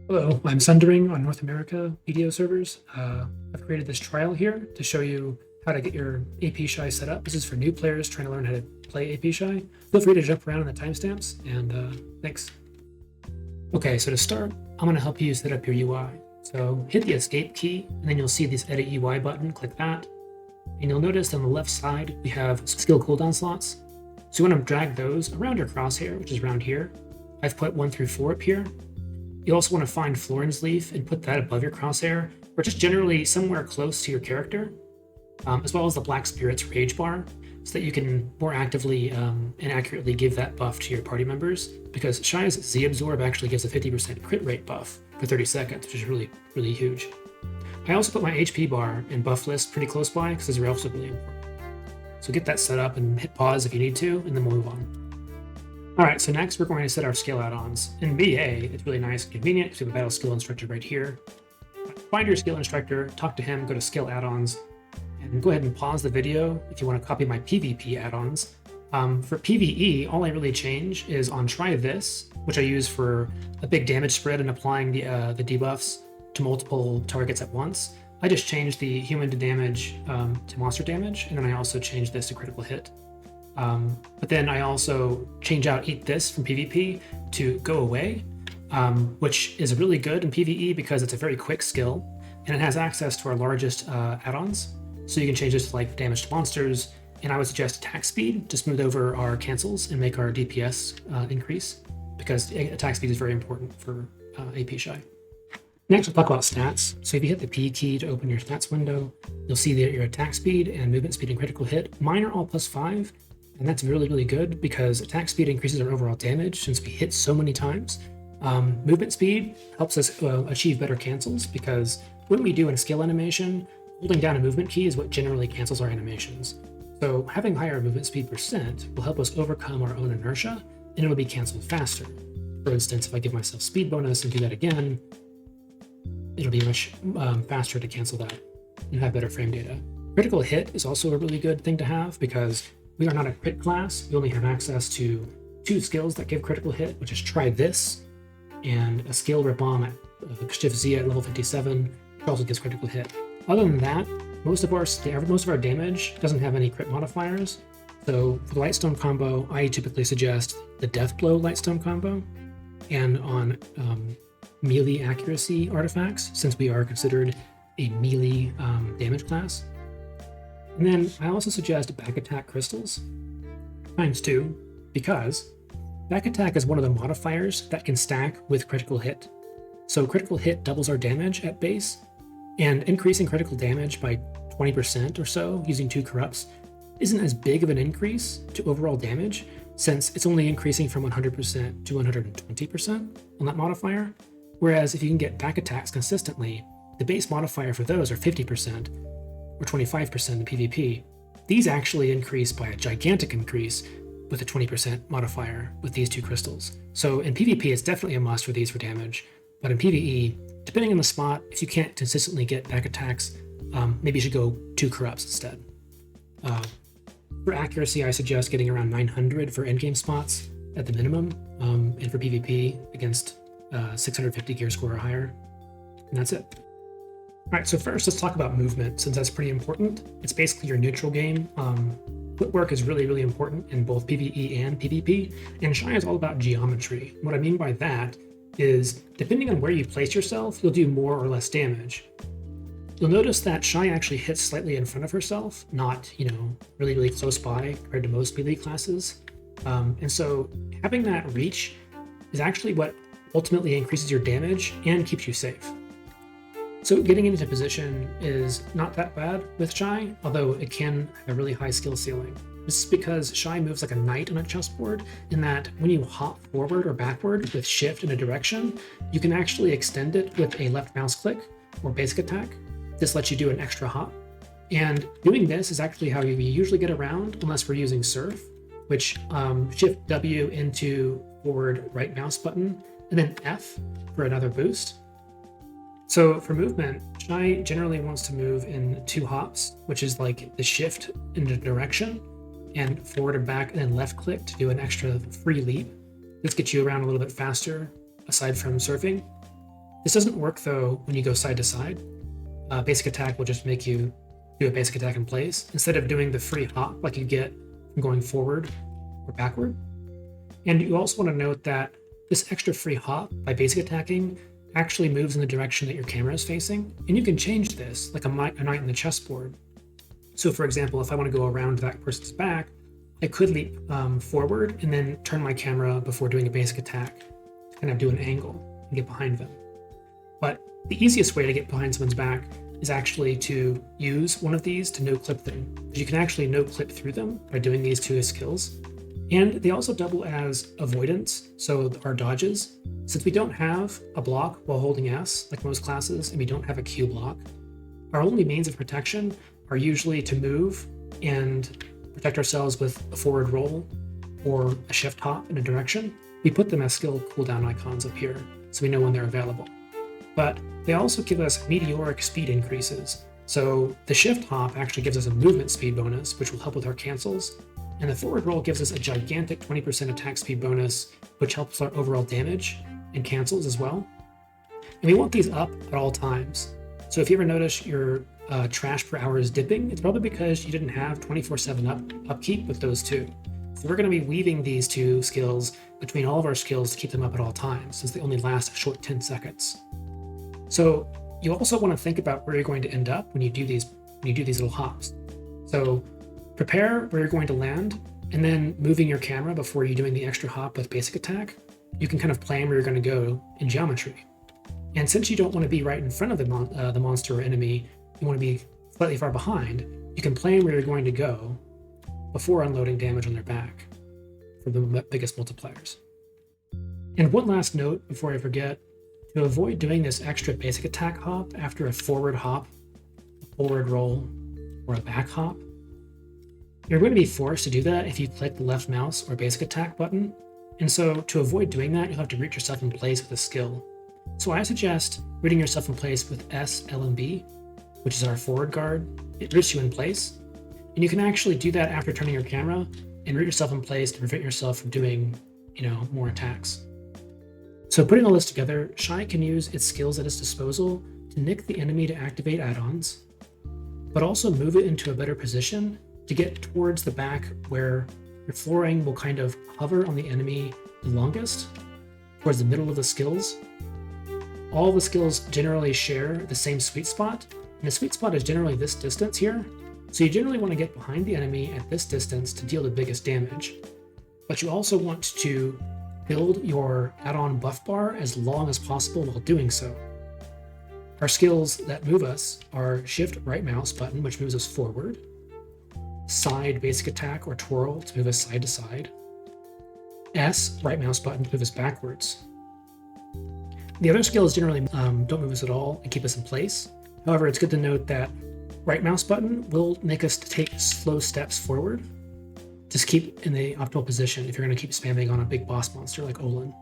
Hello, I'm Sundering on North America BDO servers. I've created this trial here to show you how to get your AP Shai set up. This is for new players trying to learn how to play AP Shai. Feel free to jump around in the timestamps, and thanks. Okay, so to start, I'm going to help you set up your UI. So hit the escape key, and then you'll see this edit UI button. Click that, and you'll notice on the left side we have skill cooldown slots. So you want to drag those around your crosshair, which is around here. I've put 1 through 4 up here. You also want to find Florang's Leaf and put that above your crosshair, or just generally somewhere close to your character, as well as the Black Spirit's Rage bar, so that you can more actively and accurately give that buff to your party members, because Shai's Z-Absorb actually gives a 50% crit rate buff for 30 seconds, which is really, really huge. I also put my HP bar and buff list pretty close by, because those are also really important. So get that set up and hit pause if you need to, and then we'll move on. All right, so next we're going to set our skill add-ons. In BA, it's really nice and convenient because we have a battle skill instructor right here. Find your skill instructor, talk to him, go to skill add-ons, and go ahead and pause the video if you want to copy my PvP add-ons. For PvE, all I really change is on Try This, which I use for a big damage spread and applying the debuffs to multiple targets at once. I just changed the human to damage to monster damage, and then I also changed this to critical hit. But then I also change out Eat This from PvP to Go Away, which is really good in PvE because it's a very quick skill and it has access to our largest add-ons. So you can change this to like damage to monsters, and I would suggest attack speed to smooth over our cancels and make our DPS increase, because attack speed is very important for AP Shai. Next, we'll talk about stats. So if you hit the P key to open your stats window, you'll see that your attack speed and movement speed and critical hit, mine are all +5. And that's really, really good because attack speed increases our overall damage since we hit so many times. Movement speed helps us achieve better cancels because when we do a skill animation, holding down a movement key is what generally cancels our animations. So having higher movement speed % will help us overcome our own inertia, and it'll be canceled faster. For instance, if I give myself speed bonus and do that again, it'll be much faster to cancel that and have better frame data. Critical hit is also a really good thing to have because we are not a crit class. We only have access to 2 skills that give critical hit, which is Try This and a skill Rip Bomb at Shift Z at level 57, which also gives critical hit. Other than that, most of our damage doesn't have any crit modifiers. So for the Lightstone combo, I typically suggest the Death Blow Lightstone combo, and on melee accuracy artifacts, since we are considered a melee damage class. And then I also suggest back attack crystals ×2, because back attack is one of the modifiers that can stack with critical hit. So critical hit doubles our damage at base, and increasing critical damage by 20% or so using 2 corrupts isn't as big of an increase to overall damage, since it's only increasing from 100% to 120% on that modifier. Whereas if you can get back attacks consistently, the base modifier for those are 50%. Or 25% in PvP. These actually increase by a gigantic increase with a 20% modifier with these 2 crystals. So in PvP, it's definitely a must for these for damage. But in PvE, depending on the spot, if you can't consistently get back attacks, maybe you should go 2 corrupts instead. For accuracy, I suggest getting around 900 for endgame spots at the minimum, and for PvP against 650 gear score or higher. And that's it. All right, so first let's talk about movement, since that's pretty important. It's basically your neutral game. Footwork is really, really important in both PvE and PvP, and Shai is all about geometry. What I mean by that is, depending on where you place yourself, you'll do more or less damage. You'll notice that Shai actually hits slightly in front of herself, not, really, really close by compared to most melee classes. And so having that reach is actually what ultimately increases your damage and keeps you safe. So getting into position is not that bad with Shai, although it can have a really high skill ceiling. This is because Shai moves like a knight on a chessboard, in that when you hop forward or backward with shift in a direction, you can actually extend it with a left mouse click or basic attack. This lets you do an extra hop. And doing this is actually how you usually get around, unless we're using Surf, which shift W into forward right mouse button, and then F for another boost. So for movement, Shai generally wants to move in 2 hops, which is like the shift in the direction, and forward and back, and then left click to do an extra free leap. This gets you around a little bit faster, aside from surfing. This doesn't work though when you go side to side. Basic attack will just make you do a basic attack in place instead of doing the free hop like you get from going forward or backward. And you also want to note that this extra free hop by basic attacking actually moves in the direction that your camera is facing, and you can change this like a knight in the chessboard. So for example, if I want to go around that person's back, I could leap forward and then turn my camera before doing a basic attack to kind of do an angle and get behind them. But the easiest way to get behind someone's back is actually to use one of these to no-clip them. You can actually no-clip through them by doing these two skills. And they also double as avoidance, so our dodges. Since we don't have a block while holding S, like most classes, and we don't have a Q block, our only means of protection are usually to move and protect ourselves with a forward roll or a shift hop in a direction. We put them as skill cooldown icons up here, so we know when they're available. But they also give us meteoric speed increases. So the shift hop actually gives us a movement speed bonus, which will help with our cancels. And the forward roll gives us a gigantic 20% attack speed bonus, which helps our overall damage and cancels as well. And we want these up at all times. So if you ever notice your trash per hour is dipping, it's probably because you didn't have 24/7 upkeep with those two. So we're going to be weaving these two skills between all of our skills to keep them up at all times, since they only last a short 10 seconds. So you also want to think about where you're going to end up when you do these little hops. So prepare where you're going to land, and then moving your camera before you're doing the extra hop with basic attack, you can kind of plan where you're going to go in geometry. And since you don't want to be right in front of the monster or enemy, you want to be slightly far behind, you can plan where you're going to go before unloading damage on their back for the biggest multipliers. And one last note before I forget, to avoid doing this extra basic attack hop after a forward hop, a forward roll, or a back hop, you're going to be forced to do that if you click the left mouse or basic attack button. And so to avoid doing that, you'll have to root yourself in place with a skill. So I suggest rooting yourself in place with LMB, which is our forward guard. It roots you in place. And you can actually do that after turning your camera and root yourself in place to prevent yourself from doing, more attacks. So putting all this together, Shai can use its skills at its disposal to nick the enemy to activate add-ons, but also move it into a better position to get towards the back where your Florang will kind of hover on the enemy the longest, towards the middle of the skills. All the skills generally share the same sweet spot, and the sweet spot is generally this distance here. So you generally want to get behind the enemy at this distance to deal the biggest damage. But you also want to build your add-on buff bar as long as possible while doing so. Our skills that move us are shift right mouse button, which moves us forward, side basic attack or twirl to move us side to side, S right mouse button to move us backwards. The other skills generally don't move us at all and keep us in place. However, it's good to note that right mouse button will make us take slow steps forward. Just keep in the optimal position if you're going to keep spamming on a big boss monster like Olin.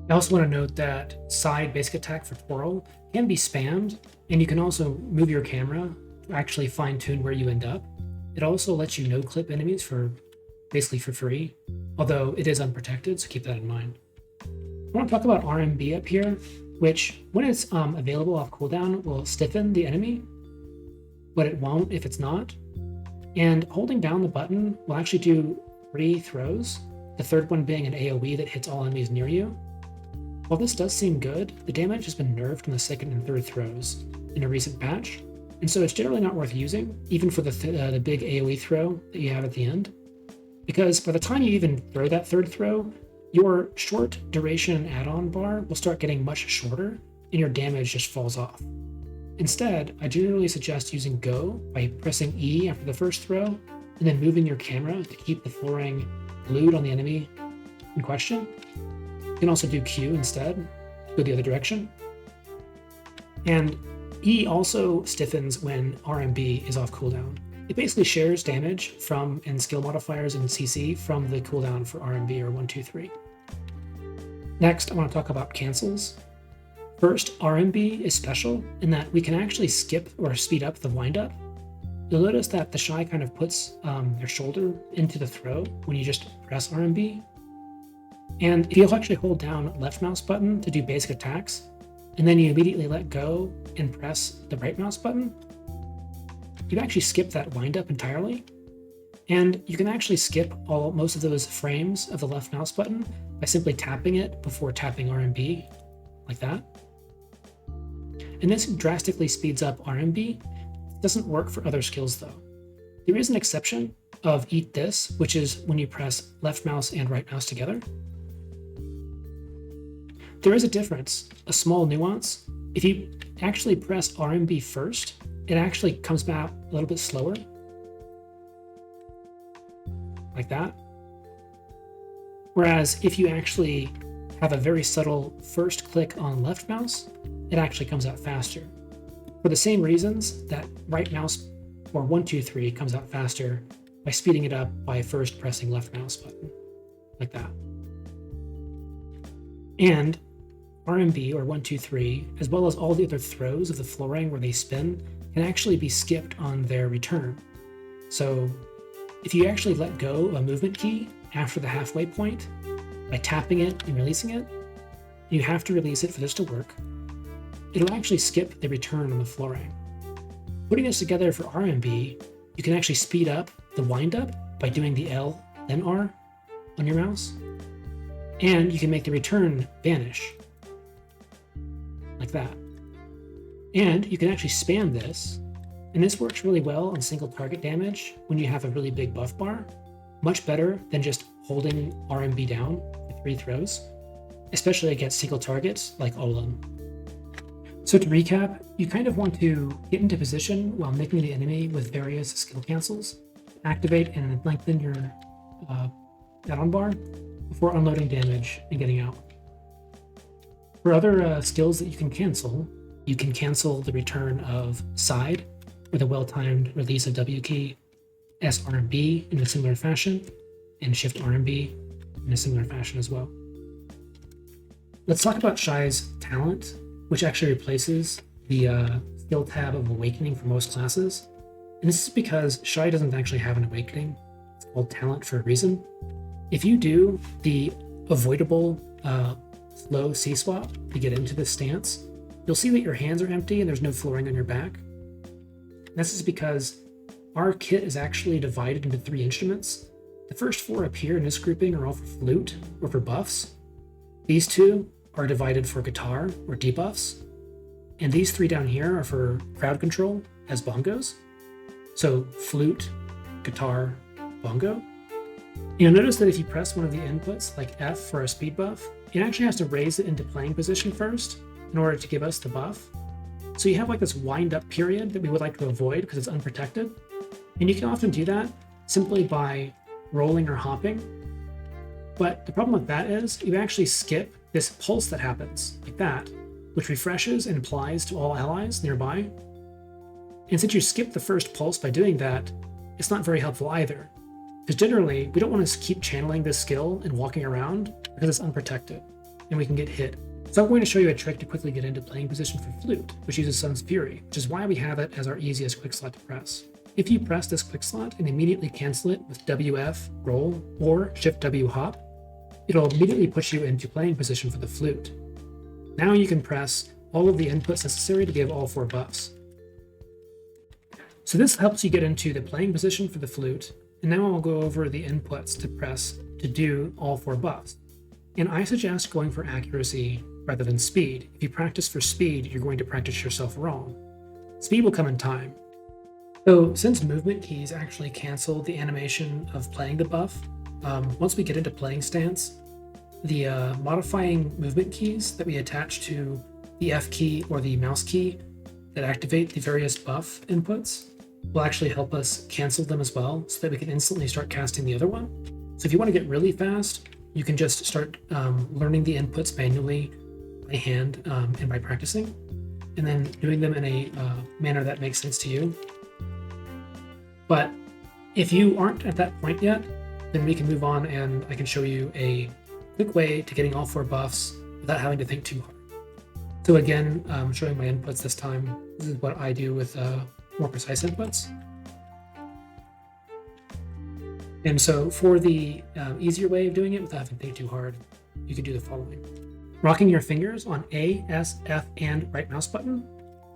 I also want to note that side basic attack for twirl can be spammed, and you can also move your camera to actually fine-tune where you end up. It also lets you no-clip enemies basically for free, although it is unprotected, so keep that in mind. I want to talk about RMB up here, which when it's available off cooldown will stiffen the enemy, but it won't if it's not. And holding down the button will actually do 3 throws, the third one being an AoE that hits all enemies near you. While this does seem good, the damage has been nerfed in the second and third throws in a recent patch, and so it's generally not worth using, even for the big AoE throw that you have at the end, because by the time you even throw that third throw, your short duration add-on bar will start getting much shorter, and your damage just falls off. Instead, I generally suggest using Go by pressing E after the first throw, and then moving your camera to keep the Florang glued on the enemy in question. You can also do Q instead, go the other direction. And E also stiffens when RMB is off cooldown. It basically shares damage from and skill modifiers in CC from the cooldown for RMB or One-Two-Three. Next, I want to talk about cancels. First, RMB is special in that we can actually skip or speed up the windup. You'll notice that the Shai kind of puts your shoulder into the throw when you just press RMB. And if you actually hold down left mouse button to do basic attacks, and then you immediately let go and press the right mouse button, you actually skip that windup entirely. And you can actually skip most of those frames of the left mouse button by simply tapping it before tapping RMB, like that. And this drastically speeds up RMB. It doesn't work for other skills though. There is an exception of Eat This, which is when you press left mouse and right mouse together. There is a difference, a small nuance. If you actually press RMB first, it actually comes back a little bit slower, like that. Whereas if you actually have a very subtle first click on left mouse, it actually comes out faster. For the same reasons that right mouse or 1-2-3 comes out faster by speeding it up by first pressing left mouse button, like that. And RMB or 1-2-3, as well as all the other throws of the Florang where they spin, can actually be skipped on their return. So if you actually let go of a movement key after the halfway point by tapping it and releasing it, you have to release it for this to work. It'll actually skip the return on the Florang. Putting this together for RMB, you can actually speed up the windup by doing the L, then R on your mouse, and you can make the return vanish, like that. And you can actually spam this, and this works really well on single target damage when you have a really big buff bar, much better than just holding RMB down for 3 throws, especially against single targets like Olam. So to recap, you kind of want to get into position while nicking the enemy with various skill cancels, activate and lengthen your add-on bar before unloading damage and getting out. For other skills that you can cancel the return of Side with a well-timed release of W key, S RMB in a similar fashion, and Shift RMB in a similar fashion as well. Let's talk about Shai's Talent, which actually replaces the skill tab of Awakening for most classes. And this is because Shai doesn't actually have an Awakening. It's called Talent for a reason. If you do the avoidable slow C-swap to get into this stance, you'll see that your hands are empty and there's no Florang on your back. And this is because our kit is actually divided into 3 instruments. The first 4 up here in this grouping are all for flute or for buffs. These 2 are divided for guitar or debuffs. And these 3 down here are for crowd control as bongos. So flute, guitar, bongo. You'll notice that if you press one of the inputs like F for a speed buff, it actually has to raise it into playing position first in order to give us the buff. So you have like this wind up period that we would like to avoid because it's unprotected. And you can often do that simply by rolling or hopping. But the problem with that is you actually skip this pulse that happens like that, which refreshes and applies to all allies nearby. And since you skip the first pulse by doing that, it's not very helpful either. Because generally, we don't want to keep channeling this skill and walking around because it's unprotected and we can get hit. So I'm going to show you a trick to quickly get into playing position for Flute, which uses Sun's Fury, which is why we have it as our easiest quick slot to press. If you press this quick slot and immediately cancel it with WF, roll, or Shift W hop, it'll immediately push you into playing position for the Flute. Now you can press all of the inputs necessary to give all 4 buffs. So this helps you get into the playing position for the Flute, and now I'll go over the inputs to press to do all 4 buffs. And I suggest going for accuracy rather than speed. If you practice for speed, you're going to practice yourself wrong. Speed will come in time. So since movement keys actually cancel the animation of playing the buff, once we get into playing stance, the modifying movement keys that we attach to the F key or the mouse key that activate the various buff inputs will actually help us cancel them as well so that we can instantly start casting the other one. So if you want to get really fast, you can just start learning the inputs manually by hand and by practicing, and then doing them in a manner that makes sense to you. But if you aren't at that point yet, then we can move on and I can show you a quick way to getting all 4 buffs without having to think too hard. So again, showing my inputs this time. This is what I do with more precise inputs. And so for the easier way of doing it without having to think too hard, you could do the following. Rocking your fingers on A, S, F, and right mouse button,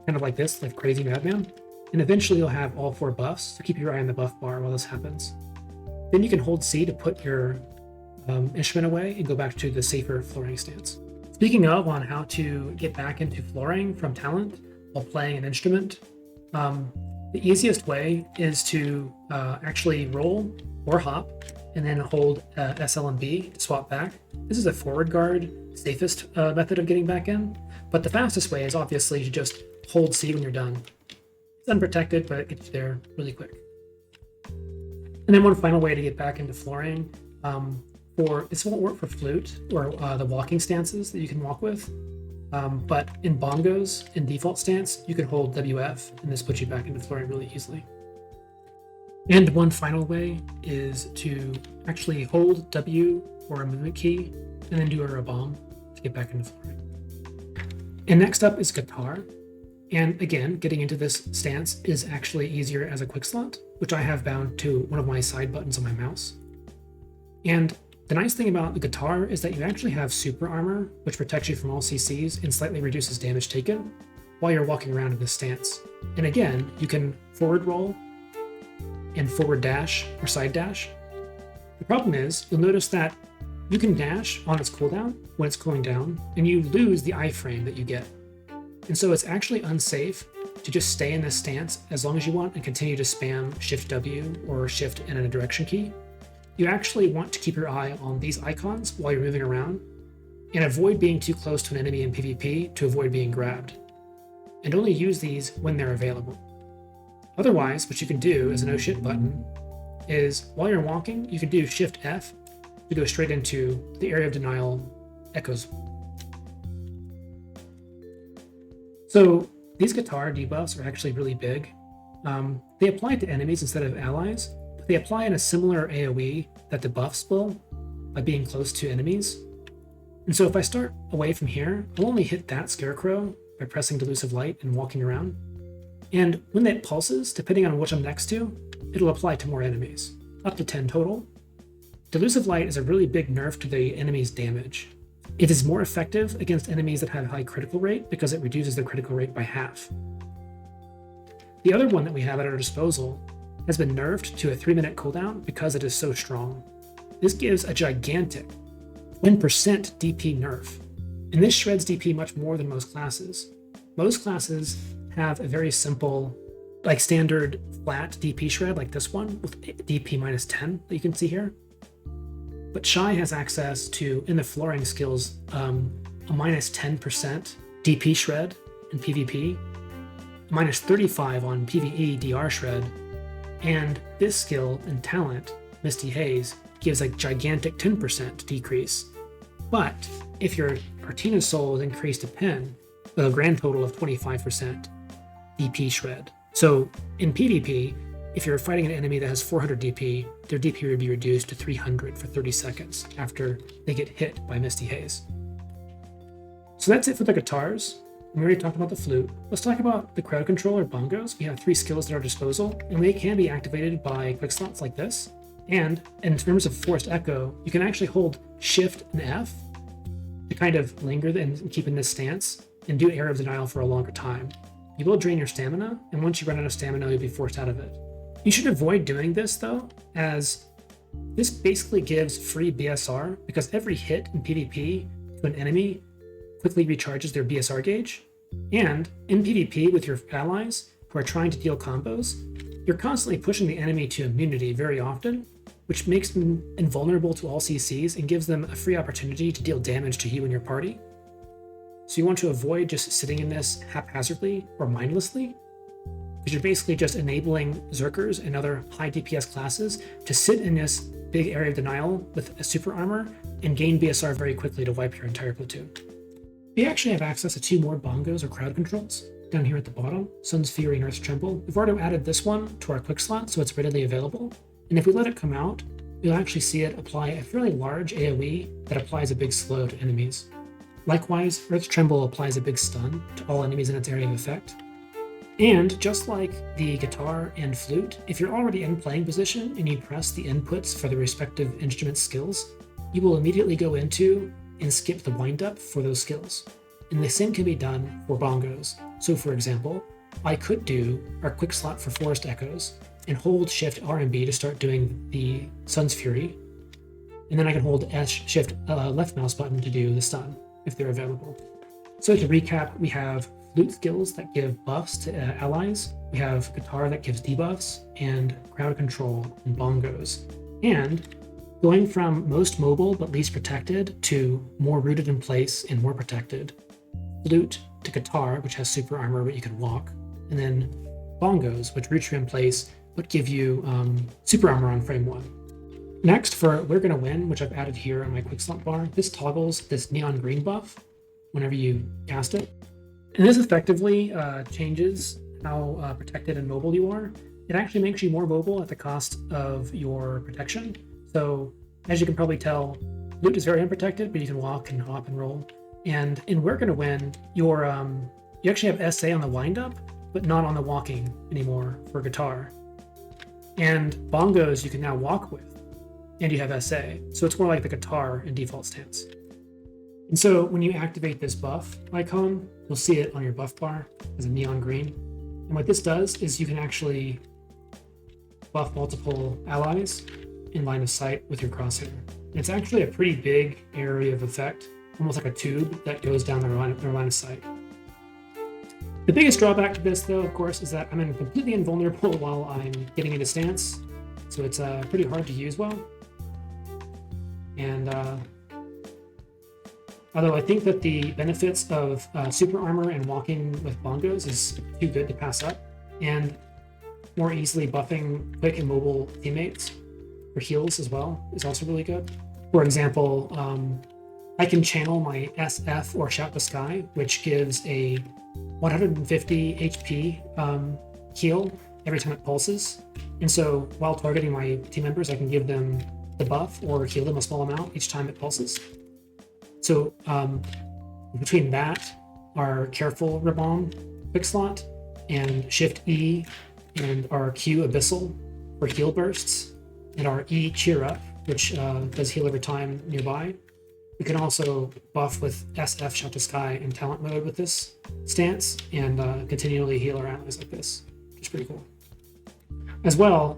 kind of like this, like Crazy Madman, and eventually you'll have all 4 buffs, so keep your eye on the buff bar while this happens. Then you can hold C to put your instrument away and go back to the safer Florang stance. Speaking of on how to get back into Florang from talent while playing an instrument, the easiest way is to actually roll or hop and then hold SLMB to swap back. This is a forward guard, safest method of getting back in, but the fastest way is obviously to just hold C when you're done. It's unprotected, but it gets you there really quick. And then one final way to get back into Florang, this won't work for Flute or the walking stances that you can walk with, but in Bongos, in default stance, you can hold WF, and this puts you back into Florang really easily. And one final way is to actually hold W or a movement key, and then do a bomb to get back into Florang. And next up is guitar. And again, getting into this stance is actually easier as a quick slot, which I have bound to one of my side buttons on my mouse. And the nice thing about the guitar is that you actually have super armor, which protects you from all CCs and slightly reduces damage taken while you're walking around in this stance. And again, you can forward roll and forward dash or side dash. The problem is, you'll notice that you can dash on its cooldown when it's cooling down, and you lose the iframe that you get. And so it's actually unsafe to just stay in this stance as long as you want and continue to spam Shift W or Shift and a direction key. You actually want to keep your eye on these icons while you're moving around, and avoid being too close to an enemy in PvP to avoid being grabbed. And only use these when they're available. Otherwise, what you can do as an oh shit button is, while you're walking, you can do Shift F to go straight into the area of denial echoes. So these guitar debuffs are actually really big. They apply to enemies instead of allies, but they apply in a similar AoE that debuffs will by being close to enemies. And so if I start away from here, I'll only hit that scarecrow by pressing Delusive Light and walking around. And when that pulses, depending on which I'm next to, it'll apply to more enemies, up to 10 total. Delusive Light is a really big nerf to the enemy's damage. It is more effective against enemies that have a high critical rate because it reduces the critical rate by half. The other one that we have at our disposal has been nerfed to a 3-minute cooldown because it is so strong. This gives a gigantic 1% DP nerf, and this shreds DP much more than most classes. Most classes have a very simple, like standard flat DP shred like this one with DP minus 10 that you can see here. But Shai has access to, in the Florang skills, a minus 10% DP shred in PvP, minus 35 on PvE DR shred, and this skill in talent, Misty Haze, gives a gigantic 10% decrease. But if your Artina's soul is increased to pen, with a grand total of 25% DP shred. So in PvP, if you're fighting an enemy that has 400 DP, their DP would be reduced to 300 for 30 seconds after they get hit by Misty Haze. So that's it for the guitars. We already talked about the flute. Let's talk about the crowd control or bongos. We have 3 skills at our disposal, and they can be activated by quick slots like this. And in terms of forced echo, you can actually hold Shift and F to kind of linger and keep in this stance and do area of denial for a longer time. You will drain your stamina, and once you run out of stamina, you'll be forced out of it. You should avoid doing this though, as this basically gives free BSR because every hit in PvP to an enemy quickly recharges their BSR gauge. And in PvP with your allies who are trying to deal combos, you're constantly pushing the enemy to immunity very often, which makes them invulnerable to all CCs and gives them a free opportunity to deal damage to you and your party. So you want to avoid just sitting in this haphazardly or mindlessly, because you're basically just enabling Zerkers and other high DPS classes to sit in this big area of denial with a super armor and gain BSR very quickly to wipe your entire platoon. We actually have access to 2 more bongos or crowd controls down here at the bottom, Sun's Fury and Earth's Tremble. We've already added this one to our quick slot, so it's readily available. And if we let it come out, you'll actually see it apply a fairly large AoE that applies a big slow to enemies. Likewise, Earth's Tremble applies a big stun to all enemies in its area of effect. And just like the guitar and flute, if you're already in playing position and you press the inputs for the respective instrument skills, you will immediately go into and skip the windup for those skills. And the same can be done for bongos. So for example, I could do our quick slot for Forest Echoes and hold Shift RMB to start doing the Sun's Fury. And then I can hold Shift left mouse button to do the stun if they're available. So to recap, we have Flute skills that give buffs to allies. We have Guitar that gives debuffs, and Crowd Control and Bongos. And going from most mobile but least protected to more rooted in place and more protected. Flute to Guitar, which has super armor but you can walk. And then Bongos, which root you in place but give you super armor on frame 1. Next, for We're Gonna Win, which I've added here on my quick slot bar, this toggles this neon green buff whenever you cast it. And this effectively changes how protected and mobile you are. It actually makes you more mobile at the cost of your protection. So as you can probably tell, Flute is very unprotected, but you can walk and hop and roll. And in We're Gonna Win, you actually have SA on the windup, but not on the walking anymore for Guitar. And Bongos you can now walk with, and you have SA. So it's more like the Guitar in default stance. And so when you activate this buff icon, you'll see it on your buff bar as a neon green. And what this does is you can actually buff multiple allies in line of sight with your crosshair. And it's actually a pretty big area of effect, almost like a tube that goes down their line of sight. The biggest drawback to this, though, of course, is that I'm completely invulnerable while I'm getting into stance. So it's pretty hard to use well. And although I think that the benefits of super armor and walking with Bongos is too good to pass up, and more easily buffing quick and mobile teammates for heals as well is also really good. For example, I can channel my SF or Shout the Sky, which gives a 150 HP heal every time it pulses. And so while targeting my team members, I can give them the buff or heal them a small amount each time it pulses. So between that, our Careful Ribbon quick slot and Shift E and our Q Abyssal for heal bursts and our E Cheer Up, which does heal every time nearby. We can also buff with SF Shout to Sky and Talent mode with this stance and continually heal our allies like this, which is pretty cool. As well,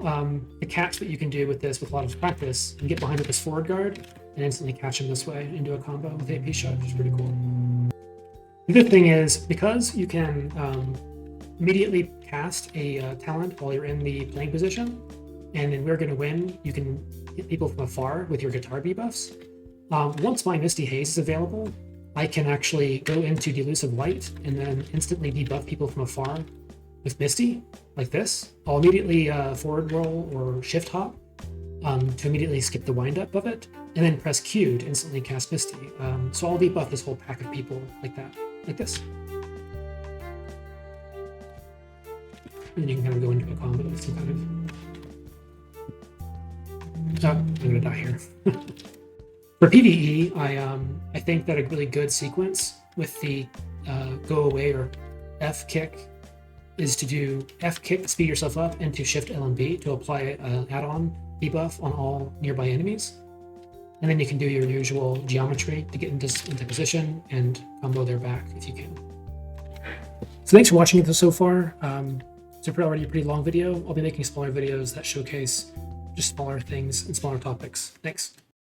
the catch that you can do with this with a lot of practice and get behind with this forward guard and instantly catch him this way into a combo with AP Shai, which is pretty cool. The good thing is, because you can immediately cast a talent while you're in the playing position, and in We're Gonna Win, you can hit people from afar with your guitar debuffs. Once my Misty Haze is available, I can actually go into Delusive Light and then instantly debuff people from afar with Misty, like this. I'll immediately forward roll or shift hop to immediately skip the wind up of it, and then press Q to instantly cast Misty. So I'll debuff this whole pack of people like that, like this. And you can kind of go into a combo with some kind of... Oh, I'm gonna die here. For PvE, I think that a really good sequence with the go away or F kick is to do F kick to speed yourself up into Shift LMB to apply an add-on debuff on all nearby enemies. And then you can do your usual geometry to get into position and combo their back if you can. So thanks for watching this so far. It's already a pretty long video. I'll be making smaller videos that showcase just smaller things and smaller topics. Thanks.